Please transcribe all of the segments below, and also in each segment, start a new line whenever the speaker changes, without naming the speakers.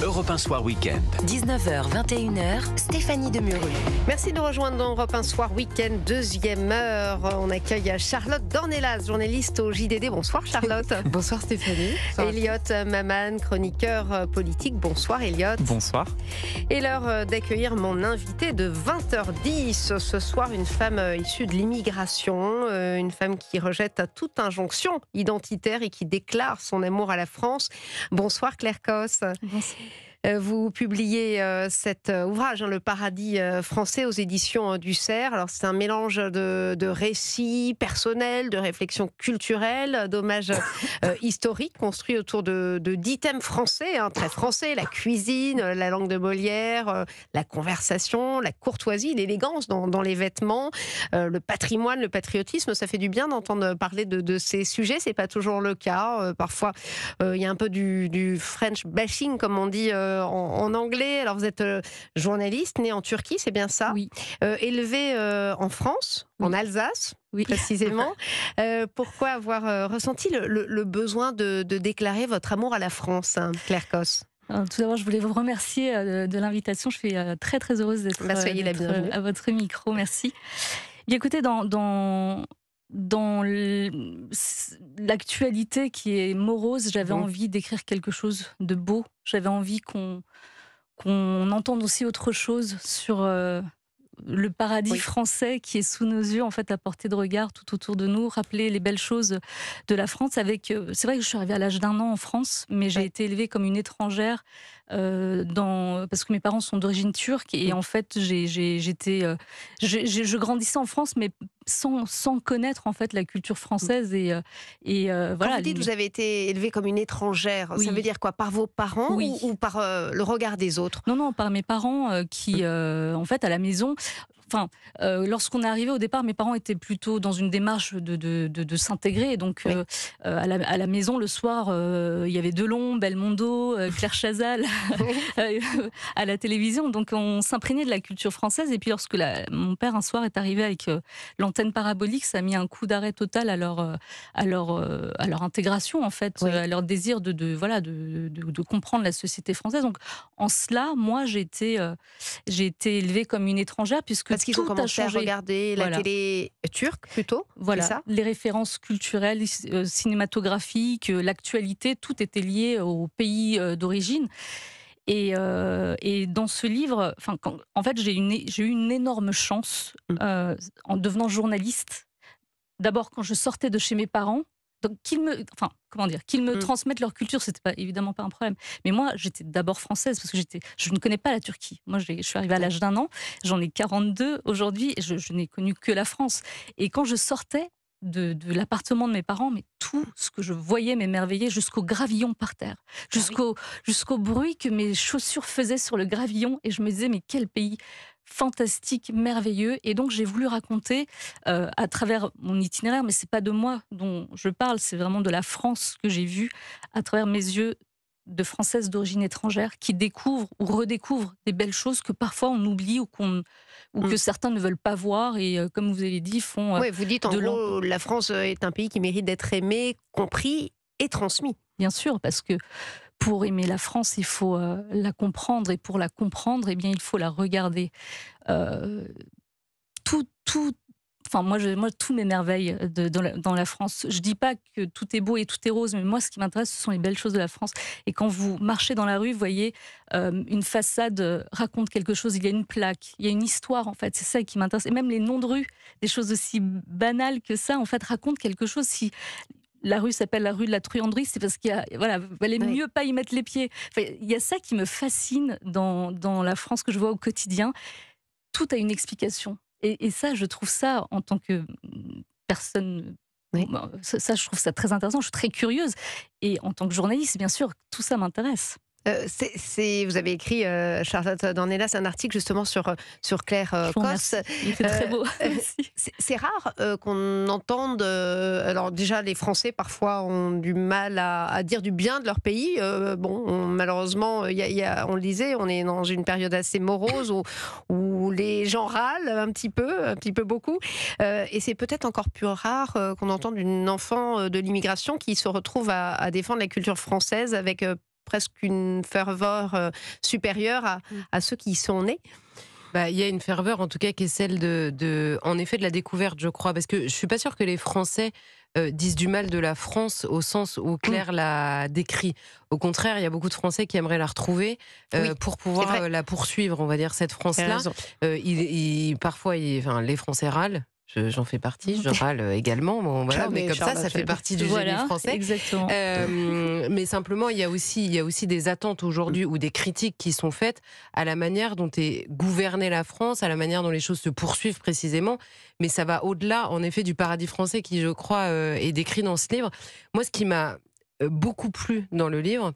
Europe 1 Soir Week-end.
19h, 21h, Stéphanie Demuru.
Merci de nous rejoindre dans Europe 1 Soir Week-end, deuxième heure. On accueille Charlotte Dornelas, journaliste au JDD. Bonsoir Charlotte.
Bonsoir Stéphanie.
Elliot Maman, chroniqueur politique. Bonsoir Elliot.
Bonsoir.
Et l'heure d'accueillir mon invité de 20h10. Ce soir, une femme issue de l'immigration, une femme qui rejette toute injonction identitaire et qui déclare son amour à la France. Bonsoir Claire Cos.
Bonsoir.
Vous publiez cet ouvrage, Le Paradis français, aux éditions du Cerf. Alors, c'est un mélange de récits personnels, de réflexions culturelles, d'hommages historiques construits autour de 10 thèmes français, très français: la cuisine, la langue de Molière, la conversation, la courtoisie, l'élégance dans les vêtements, le patrimoine, le patriotisme. Ça fait du bien d'entendre parler de ces sujets. C'est pas toujours le cas. Parfois, il y a un peu du French bashing, comme on dit en anglais. Alors vous êtes journaliste, né en Turquie, c'est bien ça?
Oui.
Élevé en France, oui. En Alsace, oui. Précisément. Pourquoi avoir ressenti le besoin de déclarer votre amour à la France, Claire Cos?
Alors, tout d'abord, je voulais vous remercier de l'invitation. Je suis très très heureuse d'être à votre micro. Merci. Bien, écoutez, dans l'actualité qui est morose, j'avais envie d'écrire quelque chose de beau. J'avais envie qu'on entende aussi autre chose sur le paradis français qui est sous nos yeux, en fait, à portée de regard tout autour de nous, rappeler les belles choses de la France. C'est vrai que je suis arrivée à l'âge d'1 an en France, mais j'ai été élevée comme une étrangère parce que mes parents sont d'origine turque et en fait je grandissais en France, mais sans connaître en fait la culture française et
voilà. Quand vous dites que vous avez été élevée comme une étrangère, ça veut dire quoi? Par vos parents ou par le regard des autres?
Non, par mes parents qui en fait à la maison. Enfin, lorsqu'on est arrivé au départ, mes parents étaient plutôt dans une démarche de s'intégrer. Donc, à la maison, le soir, il y avait Delon, Belmondo, Claire Chazal à la télévision. Donc, on s'imprégnait de la culture française. Et puis, lorsque mon père, un soir, est arrivé avec l'antenne parabolique, ça a mis un coup d'arrêt total à leur intégration, en fait, à leur désir de comprendre la société française. Donc, en cela, moi, j'ai été élevée comme une étrangère, puisque
parce qu'ils ont commencé à regarder la télé turque plutôt.
Voilà,
ça,
les références culturelles, cinématographiques, l'actualité, tout était lié au pays d'origine. Et dans ce livre, en fait, j'ai eu une énorme chance en devenant journaliste. D'abord, quand je sortais de chez mes parents, donc qu'ils me transmettent leur culture, c'était évidemment pas un problème. Mais moi, j'étais d'abord française parce que je ne connais pas la Turquie. Moi, je suis arrivée à l'âge d'1 an, j'en ai 42 aujourd'hui, et je n'ai connu que la France. Et quand je sortais de l'appartement de mes parents, mais tout ce que je voyais m'émerveillait, jusqu'au gravillon par terre, jusqu'au bruit que mes chaussures faisaient sur le gravillon, et je me disais, mais quel pays fantastique, merveilleux. Et donc j'ai voulu raconter à travers mon itinéraire, mais c'est pas de moi dont je parle, c'est vraiment de la France que j'ai vue à travers mes yeux de Française d'origine étrangère qui découvre ou redécouvre des belles choses que parfois on oublie ou que certains ne veulent pas voir, et comme vous avez dit, font
vous dites en gros, la France est un pays qui mérite d'être aimé, compris et transmis.
Bien sûr, parce que pour aimer la France, il faut la comprendre, et pour la comprendre, eh bien, il faut la regarder. Moi, tout m'émerveille dans la France. Je dis pas que tout est beau et tout est rose, mais moi, ce qui m'intéresse, ce sont les belles choses de la France. Et quand vous marchez dans la rue, vous voyez une façade raconte quelque chose, il y a une plaque, il y a une histoire, en fait. C'est ça qui m'intéresse. Et même les noms de rue, des choses aussi banales que ça, en fait, racontent quelque chose. Si la rue s'appelle la rue de la Truanderie, c'est parce qu'il valait mieux pas y mettre les pieds. Il y a ça qui me fascine dans la France que je vois au quotidien. Tout a une explication. Et ça, je trouve ça, en tant que personne, ça, je trouve ça très intéressant. Je suis très curieuse. Et en tant que journaliste, bien sûr, tout ça m'intéresse.
Vous avez écrit, Charlotte Dornelas, un article justement sur Claire Cos.
Il fait très beau.
C'est rare qu'on entende. Alors déjà, les Français parfois ont du mal à dire du bien de leur pays. Malheureusement, on le disait, on est dans une période assez morose où les gens râlent un petit peu beaucoup. Et c'est peut-être encore plus rare qu'on entende une enfant de l'immigration qui se retrouve à défendre la culture française avec presque une ferveur supérieure à ceux qui y sont nés.
Il y a une ferveur, en tout cas, qui est celle en effet, de la découverte, je crois. Parce que je suis pas sûre que les Français disent du mal de la France au sens où Claire l'a décrit. Au contraire, il y a beaucoup de Français qui aimeraient la retrouver pour pouvoir la poursuivre, on va dire, cette France-là. Parfois, les Français râlent. J'en fais partie, je râle également. Bon, voilà, mais comme ça fait partie du génie français.
Exactement.
Mais simplement, il y a aussi des attentes aujourd'hui ou des critiques qui sont faites à la manière dont est gouvernée la France, à la manière dont les choses se poursuivent précisément. Mais ça va au-delà, en effet, du paradis français qui, je crois, est décrit dans ce livre. Moi, ce qui m'a beaucoup plu dans le livre,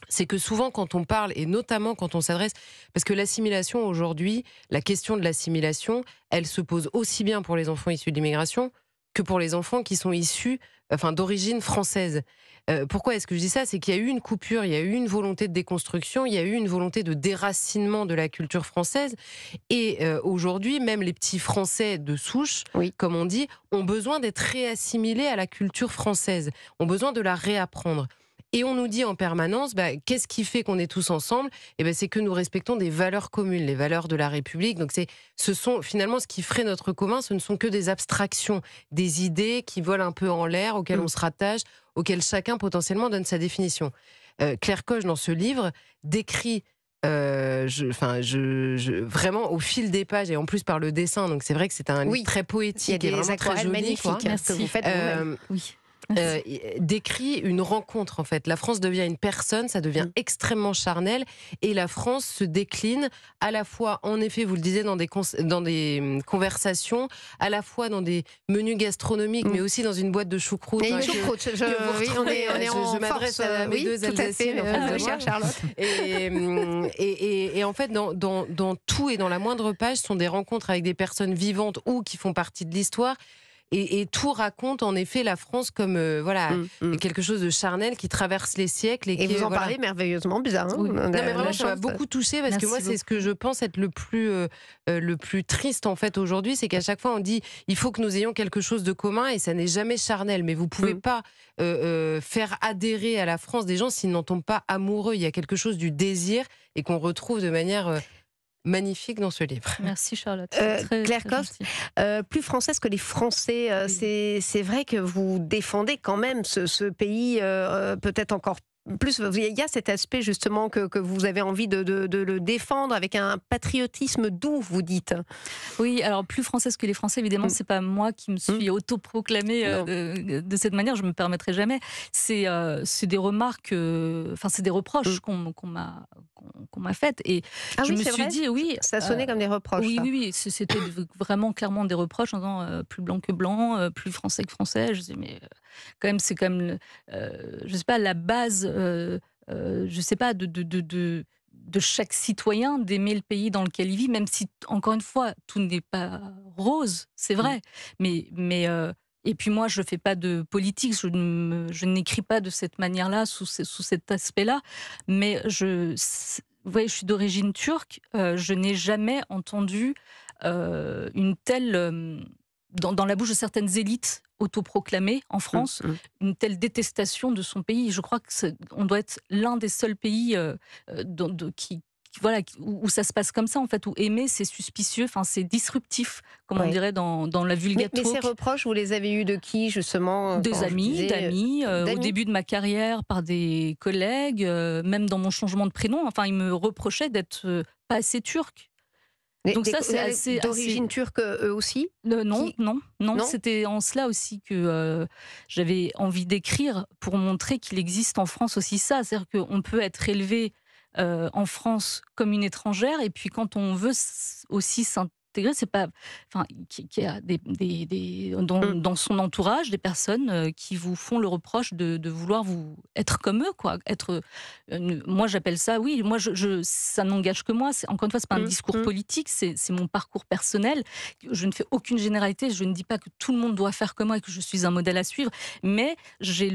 c'est que souvent quand on parle, et notamment quand on s'adresse, parce que l'assimilation aujourd'hui, la question de l'assimilation, elle se pose aussi bien pour les enfants issus de l'immigration que pour les enfants qui sont issus, d'origine française. Pourquoi est-ce que je dis ça? C'est qu'il y a eu une coupure, il y a eu une volonté de déconstruction, il y a eu une volonté de déracinement de la culture française. Et aujourd'hui, même les petits Français de souche, comme on dit, ont besoin d'être réassimilés à la culture française, ont besoin de la réapprendre. Et on nous dit en permanence, qu'est-ce qui fait qu'on est tous ensemble? C'est que nous respectons des valeurs communes, les valeurs de la République. Donc ce sont finalement ce qui ferait notre commun, ce ne sont que des abstractions, des idées qui volent un peu en l'air, auxquelles on se rattache, auxquelles chacun potentiellement donne sa définition. Claire Koch, dans ce livre, décrit vraiment au fil des pages et en plus par le dessin, donc c'est vrai que c'est un livre très poétique et vraiment très joli.
Magnifiques que vous faites
décrit une rencontre en fait. La France devient une personne, ça devient extrêmement charnel et la France se décline à la fois, en effet, vous le disiez, dans des conversations, à la fois dans des menus gastronomiques, mais aussi dans une boîte de choucroute.
Et une choucroute, je
m'adresse à mes deux Alsaciennes.
Charlotte.
Et en fait, dans tout et dans la moindre page, sont des rencontres avec des personnes vivantes ou qui font partie de l'histoire. Et tout raconte en effet la France comme quelque chose de charnel qui traverse les siècles. Et
vous en parlez merveilleusement bien.
Non mais vraiment, ça m'a beaucoup touchée parce que moi c'est ce que je pense être le plus triste en fait aujourd'hui, c'est qu'à chaque fois on dit il faut que nous ayons quelque chose de commun et ça n'est jamais charnel. Mais vous pouvez pas faire adhérer à la France des gens s'ils n'en tombent pas amoureux. Il y a quelque chose du désir et qu'on retrouve de manière magnifique dans ce livre.
Merci Charlotte.
Claire Koch, plus française que les Français, c'est vrai que vous défendez quand même ce pays peut-être encore plus. Il y a cet aspect justement que vous avez envie de le défendre avec un patriotisme doux, vous dites.
Oui, alors plus française que les Français, évidemment, c'est pas moi qui me suis autoproclamée de cette manière, je me permettrai jamais. C'est des remarques, c'est des reproches qu'on m'a faites et je me suis dit
ça sonnait comme des reproches.
Oui, c'était vraiment clairement des reproches en disant plus blanc que blanc, plus français que français. Je disais mais quand même c'est comme je sais pas la base je sais pas de chaque citoyen d'aimer le pays dans lequel il vit, même si encore une fois tout n'est pas rose, c'est vrai, mais et puis moi je fais pas de politique, je n'écris pas de cette manière-là sous cet aspect-là, mais vous voyez, je suis d'origine turque, je n'ai jamais entendu une telle dans la bouche de certaines élites autoproclamées en France, une telle détestation de son pays. Je crois qu'on doit être l'un des seuls pays où ça se passe comme ça, en fait, où aimer, c'est suspicieux, c'est disruptif, comme on dirait dans la vulgate.
Mais ces reproches, vous les avez eus de qui, justement?
Des amis, d'amis, au début de ma carrière, par des collègues, même dans mon changement de prénom. Ils me reprochaient d'être pas assez turque.
Donc ça, c'est assez d'origine turque eux aussi?
Non. C'était en cela aussi que j'avais envie d'écrire pour montrer qu'il existe en France aussi ça. C'est-à-dire qu'on peut être élevé en France comme une étrangère et puis quand on veut aussi s'intégrer, c'est pas, qu'il y a dans son entourage des personnes qui vous font le reproche de vouloir vous être comme eux, quoi. Moi j'appelle ça, ça n'engage que moi. Encore une fois, c'est pas un discours politique, c'est mon parcours personnel. Je ne fais aucune généralité, je ne dis pas que tout le monde doit faire comme moi et que je suis un modèle à suivre, mais j'avais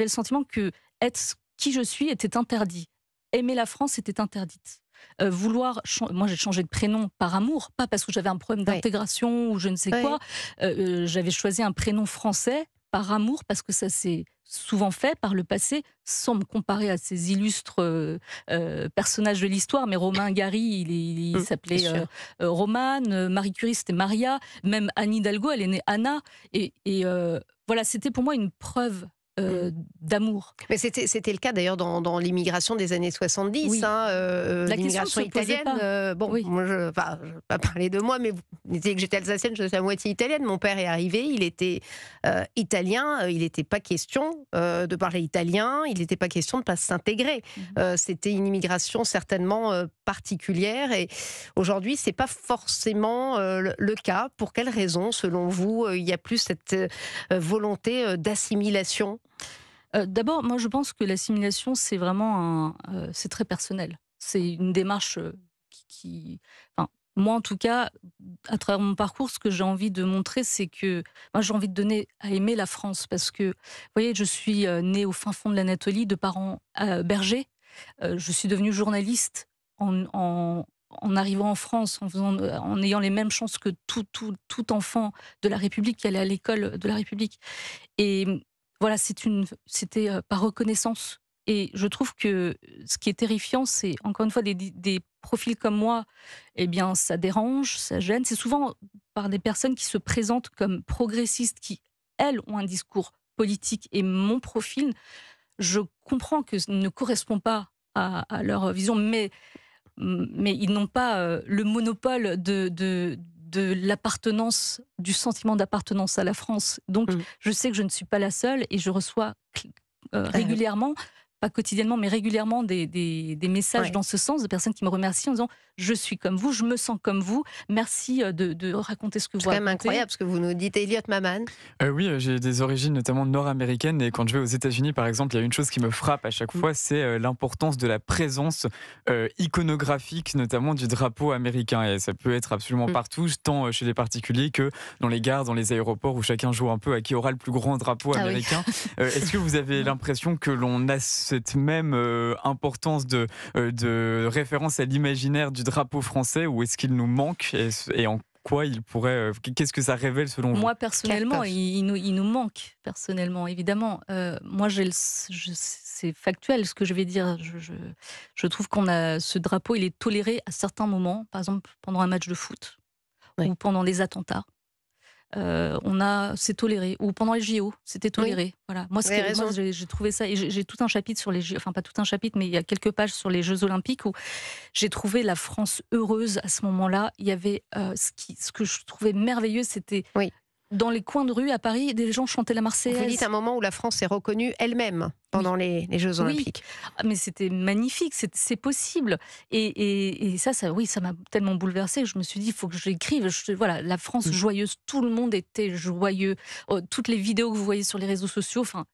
le sentiment que être qui je suis était interdit. Aimer la France était interdite. Moi j'ai changé de prénom par amour, pas parce que j'avais un problème d'intégration ou je ne sais quoi. J'avais choisi un prénom français par amour, parce que ça s'est souvent fait par le passé, sans me comparer à ces illustres personnages de l'histoire. Mais Romain Gary, il s'appelait Roman, Marie Curie, c'était Maria, même Anne Hidalgo, elle est née Anna. Et voilà, c'était pour moi une preuve d'amour.
Mais c'était le cas d'ailleurs dans l'immigration des années 70,
Oui. La question
l'immigration
ne se posait
italienne.
pas. Oui.
Moi, je ne vais pas parler de moi, mais vous disiez que j'étais alsacienne, je suis à moitié italienne. Mon père est arrivé, il était italien, il n'était pas question de parler italien, il n'était pas question de ne pas s'intégrer. C'était une immigration certainement particulière, et aujourd'hui, ce n'est pas forcément le cas. Pour quelles raisons, selon vous, il y a plus cette volonté d'assimilation?
D'abord, moi, je pense que l'assimilation, c'est vraiment c'est très personnel. C'est une démarche enfin, moi, en tout cas, à travers mon parcours, ce que j'ai envie de montrer, c'est que moi, j'ai envie de donner à aimer la France, parce que, vous voyez, je suis née au fin fond de l'Anatolie, de parents bergers. Je suis devenue journaliste en arrivant en France, en ayant les mêmes chances que tout enfant de la République qui allait à l'école de la République. Et voilà, c'était par reconnaissance. Et je trouve que ce qui est terrifiant, c'est encore une fois des profils comme moi, eh bien, ça dérange, ça gêne. C'est souvent par des personnes qui se présentent comme progressistes, qui, elles, ont un discours politique. Et mon profil, je comprends que ce ne correspond pas à leur vision, mais ils n'ont pas le monopole de l'appartenance, du sentiment d'appartenance à la France. Donc, je sais que je ne suis pas la seule, et je reçois régulièrement, pas quotidiennement, mais régulièrement des messages dans ce sens, de personnes qui me remercient en disant « Je suis comme vous, je me sens comme vous, merci de raconter ce que vous racontez ».
C'est quand même incroyable ce que vous nous dites. Elliot Maman.
Oui, j'ai des origines notamment nord-américaines, et quand je vais aux États-Unis, par exemple, il y a une chose qui me frappe à chaque fois, c'est l'importance de la présence iconographique, notamment du drapeau américain. Et ça peut être absolument partout, tant chez les particuliers que dans les gares, dans les aéroports, où chacun joue un peu à qui aura le plus grand drapeau américain. Est-ce que vous avez l'impression que l'on a cette même importance de référence à l'imaginaire du drapeau français, ou est-ce qu'il nous manque, et en quoi il pourrait, qu'est-ce que ça révèle selon vous?
Moi, personnellement, il nous manque, personnellement, évidemment. Moi, c'est factuel ce que je vais dire. Je trouve qu'on a ce drapeau, il est toléré à certains moments, par exemple pendant un match de foot ou pendant les attentats. C'est toléré, ou pendant les JO, c'était toléré. Voilà. Moi, j'ai trouvé ça, et j'ai tout un chapitre sur les JO, enfin pas tout un chapitre, mais il y a quelques pages sur les Jeux Olympiques où j'ai trouvé la France heureuse à ce moment-là. Il y avait ce que je trouvais merveilleux, c'était dans les coins de rue à Paris, des gens chantaient la Marseillaise.
Vous dites un moment où la France s'est reconnue elle-même pendant les Jeux Olympiques.
Mais c'était magnifique, c'est possible. Et ça m'a tellement bouleversée. Je me suis dit, il faut que je l'écrive. Voilà, la France joyeuse, tout le monde était joyeux. Toutes les vidéos que vous voyez sur les réseaux sociaux, enfin,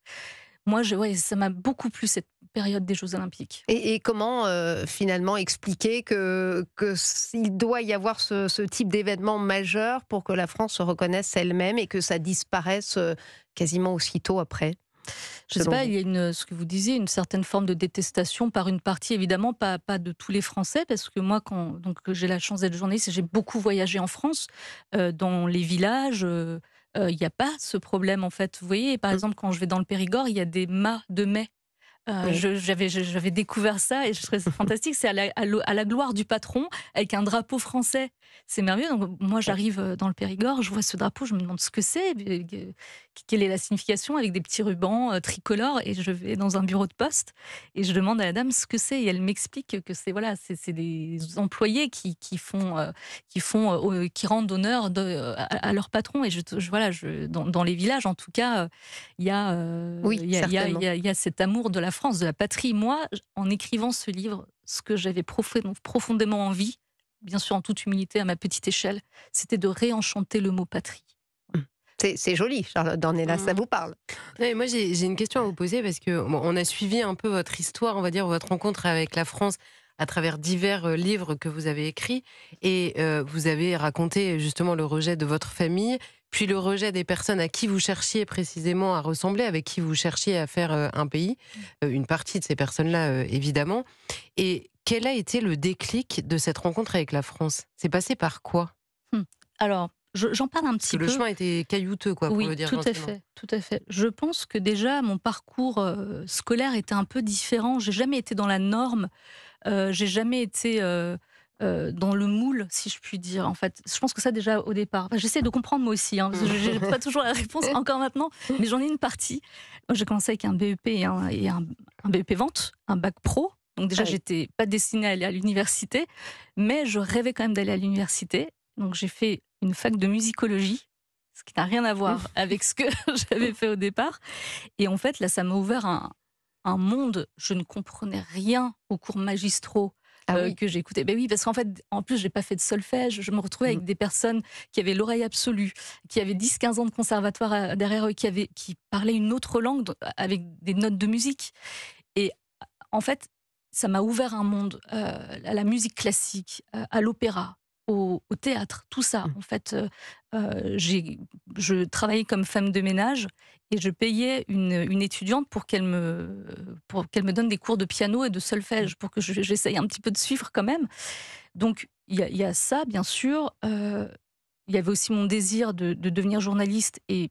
moi, ça m'a beaucoup plu, cette période des Jeux Olympiques.
Et comment finalement expliquer qu'il doit y avoir ce type d'événement majeur pour que la France se reconnaisse elle-même et que ça disparaisse quasiment aussitôt après?
Je ne sais pas, il y a ce que vous disiez, une certaine forme de détestation par une partie, évidemment, pas de tous les Français, parce que moi, donc j'ai la chance d'être journaliste, et j'ai beaucoup voyagé en France, dans les villages. Il n'y a pas ce problème, en fait. Vous voyez, par exemple, quand je vais dans le Périgord, il y a des mâts de mai. J'avais découvert ça, et je trouvais ça fantastique. C'est à la gloire du patron, avec un drapeau français. C'est merveilleux. Donc, moi, j'arrive dans le Périgord, je vois ce drapeau, je me demande ce que c'est, quelle est la signification, avec des petits rubans tricolores, et je vais dans un bureau de poste et je demande à la dame ce que c'est, et elle m'explique que c'est des employés qui rendent honneur à leur patron. Et dans les villages, en tout cas, il y a cet amour de la France, de la patrie. Moi, en écrivant ce livre, ce que j'avais profondément envie, bien sûr en toute humilité à ma petite échelle, c'était de réenchanter le mot patrie.
C'est joli, Charlotte Dornelas, ça vous parle?
Ouais, moi, j'ai une question à vous poser, parce que on a suivi un peu votre histoire, on va dire, votre rencontre avec la France à travers divers livres que vous avez écrits, et vous avez raconté justement le rejet de votre famille, puis le rejet des personnes à qui vous cherchiez précisément à ressembler, avec qui vous cherchiez à faire un pays, une partie de ces personnes-là, évidemment. Et quel a été le déclic de cette rencontre avec la France? C'est passé par quoi?
Alors, j'en parle un
Parce
petit
que
peu.
le chemin était caillouteux, quoi, pour
Oui,
le dire
tout à
gentiment.
fait, tout à fait. Je pense que déjà mon parcours scolaire était un peu différent. J'ai jamais été dans la norme. J'ai jamais été dans le moule, si je puis dire. En fait, je pense que ça déjà au départ. Enfin, j'essaie de comprendre moi aussi, hein, parce que j'ai pas toujours la réponse encore maintenant, mais j'en ai une partie. Moi, j'ai commencé avec un BEP un BEP vente, un bac pro. Donc déjà,
Ah oui.
j'étais pas destinée à aller à l'université, mais je rêvais quand même d'aller à l'université. Donc j'ai fait une fac de musicologie, ce qui n'a rien à voir avec ce que j'avais fait au départ. Et en fait, là, ça m'a ouvert un monde. Je ne comprenais rien aux cours magistraux
Ah oui.
que j'écoutais. Ben oui, parce qu'en fait, en plus, j'ai pas fait de solfège. Je me retrouvais avec des personnes qui avaient l'oreille absolue, qui avaient 10-15 ans de conservatoire derrière eux, qui parlaient une autre langue avec des notes de musique. Et en fait, ça m'a ouvert un monde à la musique classique, à l'opéra, au théâtre, tout ça. En fait, je travaillais comme femme de ménage et je payais une étudiante pour qu'elle me donne des cours de piano et de solfège, pour que j'essaye un petit peu de suivre quand même. Donc, il y a ça, bien sûr. Il y avait aussi mon désir de devenir journaliste et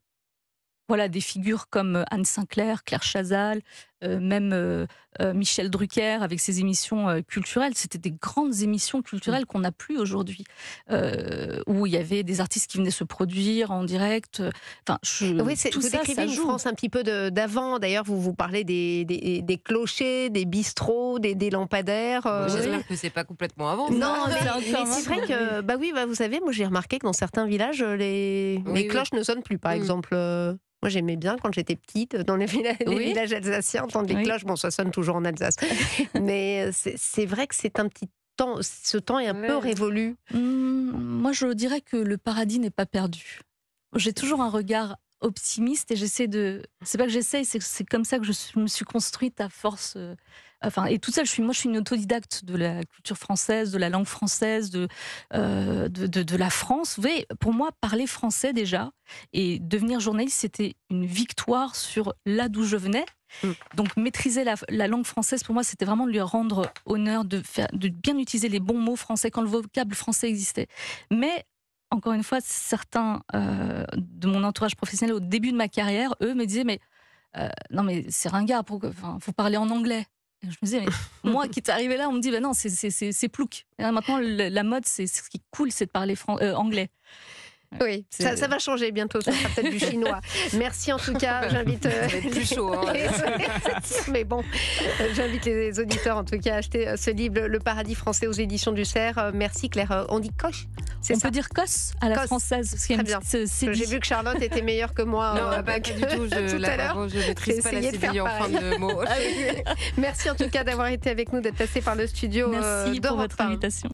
voilà, des figures comme Anne Sinclair, Claire Chazal, même Michel Drucker avec ses émissions culturelles. C'était des grandes émissions culturelles qu'on n'a plus aujourd'hui, où il y avait des artistes qui venaient se produire en direct. Enfin,
Oui,
tout
vous
ça,
décrivez
ça
une
joue.
France un petit peu d'avant. D'ailleurs, vous parlez des clochers, des bistrots, des lampadaires.
Bon, j'espère que c'est pas complètement avant. ça.
Non,
c'est
mais
encore
c'est vrai que, bah oui, vous savez, moi j'ai remarqué que dans certains villages, les
Oui,
cloches ne sonnent plus. Par
Mm.
exemple, moi j'aimais bien quand j'étais petite, dans les
Oui.
villages alsaciens, entendre les
Oui.
cloches. Bon, ça sonne toujours en Alsace. Mais c'est vrai que c'est un petit temps, ce temps est un peu
Ouais.
révolu.
Moi, je dirais que le paradis n'est pas perdu. J'ai toujours un regard optimiste et j'essaie de. C'est pas que j'essaie, c'est comme ça que me suis construite à force. Enfin, et toute seule, moi, je suis une autodidacte de la culture française, de la langue française, de la France. Vous voyez, pour moi, parler français déjà et devenir journaliste, c'était une victoire sur là d'où je venais. Donc, maîtriser la langue française, pour moi, c'était vraiment de lui rendre honneur, de bien utiliser les bons mots français quand le vocable français existait. Mais encore une fois, certains de mon entourage professionnel au début de ma carrière, eux, me disaient non, mais c'est ringard, faut parler en anglais. Et je me disais, mais moi qui est arrivé là, on me dit, non, c'est plouc. Et là, maintenant, la mode, ce qui est cool, c'est de parler anglais.
Oui, ça va changer bientôt, ça sera peut-être du chinois. Merci en tout cas, j'invite...
Ça va être plus chaud. Hein.
Mais bon, j'invite les auditeurs en tout cas à acheter ce livre, Le Paradis français aux éditions du Cerf. Merci Claire. On dit coche, c'est
On
ça?
peut dire cosse à la
Cosse.
française. Parce qu'il y a
Très
une petite,
J'ai vu que Charlotte était meilleure que moi.
Non, pas du tout.
tout à l'heure.
Je maîtrise pas la
essayé de faire
CDI en fin
pareil.
de mots.
Merci en tout cas d'avoir été avec nous, d'être passé par le studio
Merci pour
d'Europe
votre
1.
invitation.